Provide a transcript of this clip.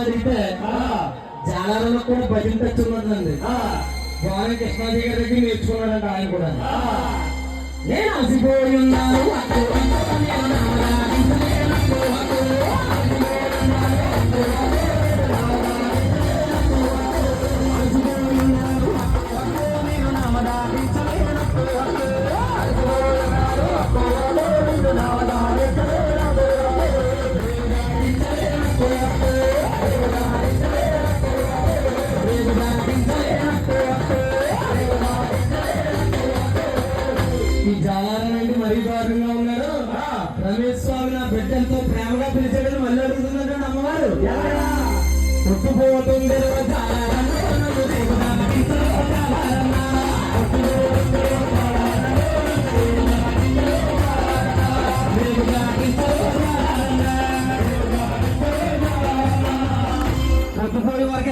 అడిగితే జాలారంలో కూడా భజన టచ్ ఉన్నదండి. గోరం కృష్ణాజీ గారి దగ్గర నేర్చుకున్నాడంట ఆయన కూడా. నేను అలసిపోయి ఉన్నాను ఈ జాలారం అంటే మరీ దారుణంగా ఉన్నారు. రమేష్ స్వామి నా బిడ్డ ఎంతో ప్రేమగా పిలిచాడని మళ్ళీ అడుగుతున్నాడండి అమ్మవారు. పుట్టుపోతుంది పుట్టుపోయే వరకు